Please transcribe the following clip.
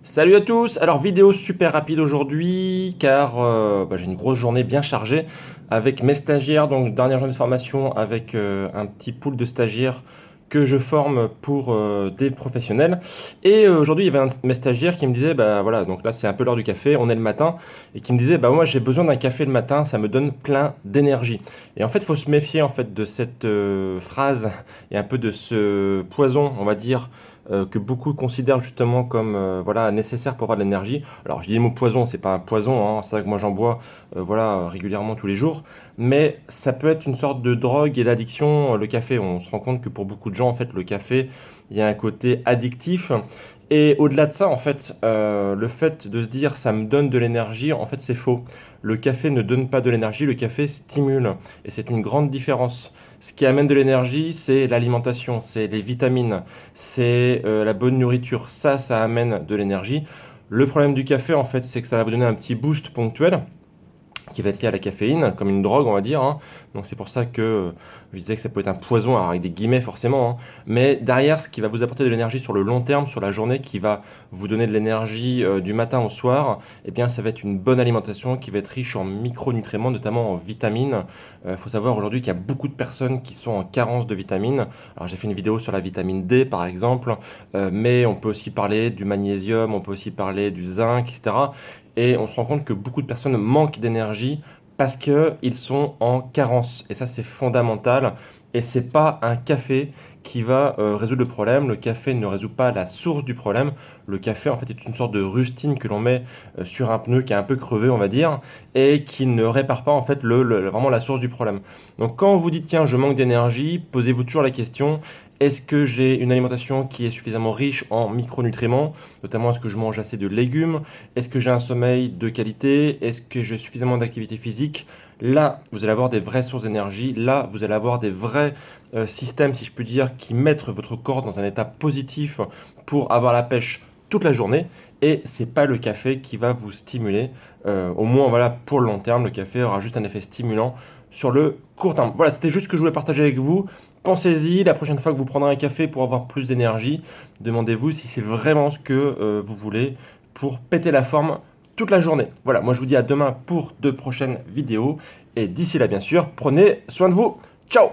Salut à tous! Alors vidéo super rapide aujourd'hui car j'ai une grosse journée bien chargée avec mes stagiaires, donc dernière journée de formation avec un petit pool de stagiaires que je forme pour des professionnels. Et aujourd'hui il y avait un de mes stagiaires qui me disait, bah voilà, donc là c'est un peu l'heure du café, on est le matin, et qui me disait, bah moi j'ai besoin d'un café le matin, ça me donne plein d'énergie. Et en fait il faut se méfier en fait de cette phrase et un peu de ce poison, on va dire, que beaucoup considèrent justement comme voilà, nécessaire pour avoir de l'énergie. Alors je dis le mot poison, c'est pas un poison, hein, c'est vrai que moi j'en bois voilà, régulièrement tous les jours, mais ça peut être une sorte de drogue et d'addiction, le café. On se rend compte que pour beaucoup de gens, en fait, le café, il y a un côté addictif. Et au-delà de ça, en fait, le fait de se dire ça me donne de l'énergie, en fait, c'est faux. Le café ne donne pas de l'énergie, le café stimule. Et c'est une grande différence. Ce qui amène de l'énergie, c'est l'alimentation, c'est les vitamines, c'est la bonne nourriture. Ça amène de l'énergie. Le problème du café, en fait, c'est que ça va vous donner un petit boost ponctuel qui va être lié à la caféine, comme une drogue, on va dire, hein. Donc c'est pour ça que je disais que ça peut être un poison, alors avec des guillemets forcément, hein. Mais derrière, ce qui va vous apporter de l'énergie sur le long terme, sur la journée, qui va vous donner de l'énergie du matin au soir, eh bien ça va être une bonne alimentation qui va être riche en micronutriments, notamment en vitamines. Il faut savoir aujourd'hui qu'il y a beaucoup de personnes qui sont en carence de vitamines. Alors j'ai fait une vidéo sur la vitamine D par exemple, mais on peut aussi parler du magnésium, on peut aussi parler du zinc, etc. Et on se rend compte que beaucoup de personnes manquent d'énergie parce qu'ils sont en carence. Et ça, c'est fondamental. Et c'est pas un café qui va résoudre le problème. Le café ne résout pas la source du problème. Le café, en fait, est une sorte de rustine que l'on met sur un pneu qui est un peu crevé, on va dire, et qui ne répare pas, en fait, vraiment la source du problème. Donc, quand vous dites, tiens, je manque d'énergie, posez-vous toujours la question, est-ce que j'ai une alimentation qui est suffisamment riche en micronutriments, notamment est-ce que je mange assez de légumes, est-ce que j'ai un sommeil de qualité, est-ce que j'ai suffisamment d'activité physique? Là, vous allez avoir des vraies sources d'énergie, là, vous allez avoir des vrais systèmes, si je puis dire, qui mettent votre corps dans un état positif pour avoir la pêche toute la journée. Et c'est pas le café qui va vous stimuler. Au moins, voilà, pour le long terme, le café aura juste un effet stimulant sur le court terme. Voilà, c'était juste ce que je voulais partager avec vous. Pensez-y, la prochaine fois que vous prendrez un café pour avoir plus d'énergie, demandez-vous si c'est vraiment ce que vous voulez pour péter la forme toute la journée. Voilà, moi je vous dis à demain pour de prochaines vidéos. Et d'ici là, bien sûr, prenez soin de vous. Ciao!